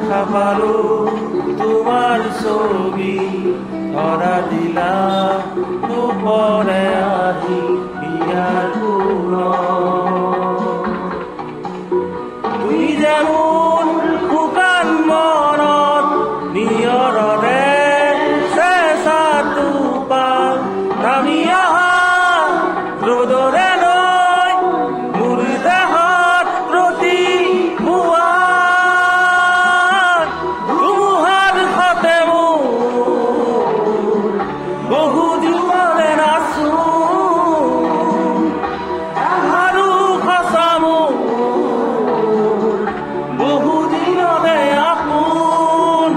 দেখা পালো তোমাৰ ছবি ধৰা দিলা দুপৰে আহি বিয়াৰ তুই যেমন শুকান মনত নিয়ৰৰে চেঁচা টোপাল নামি অহা ৰ'দৰে লৈ মোৰ দেহত প্ৰতি পুৱা ধুমুহাৰ সতে মোৰ বহু দিনৰে নাচো আৰু সঁচা মোৰ বহু দিনৰে আপোন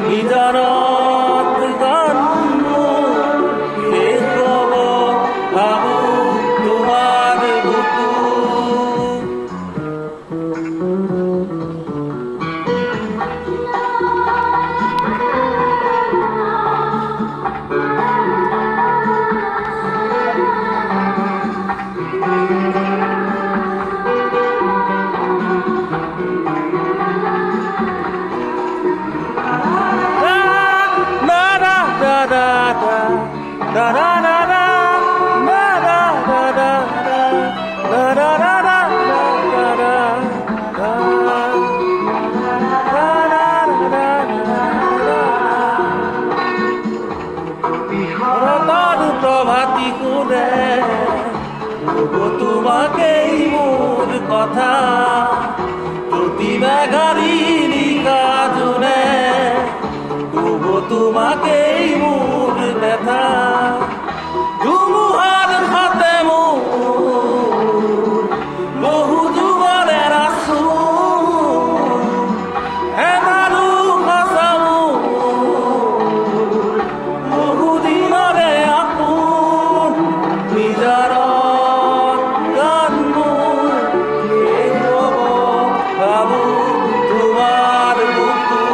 নিজৰত গান মোৰ শেষ হ'ব ভাবো তোমাৰ বুকু প্রভাতী কোনে তোমাকেই মোর কথা প্রতি মেঘারি নিকা জুনে তবু তোমাকেই মোর ব্যথা ধুমুহার হাতে মোর বহু যুগরে রাসু এবারু ভাষা বহু দিনরে আপোন নিজৰত গান মোৰ শেষ হ'ব ভাবো তোমাৰ বুকু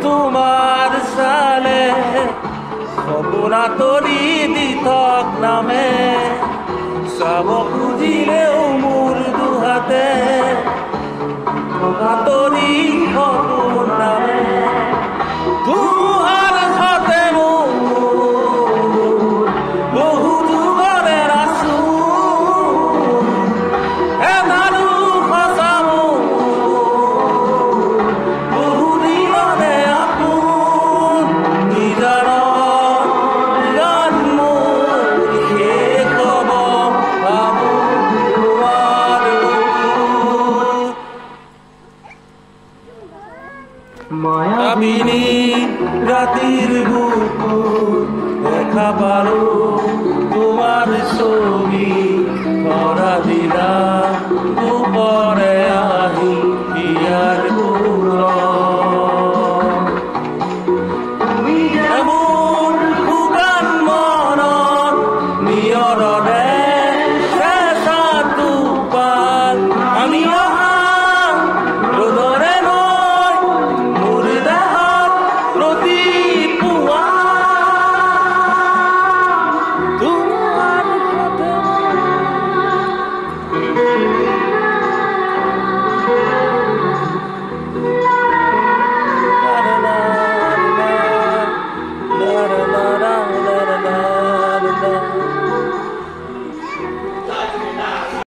তোমাৰ চালে সপোনা তৰি দি থক নামে চাব খুজিলেও মোৰ দুহাতে তৰি সপোন নামে ধুমুহাৰ হাতে মোৰ বহু যুগৰে ৰাচো এবাৰো সঁচা মোৰ বহু দিনৰে আপোন নিজৰত গান মোৰ শেষ হ'ব ভাবো তোমাৰ মায়াবিনী ৰাতিৰ বুকুত দেখা পালো তোমাৰ ছবি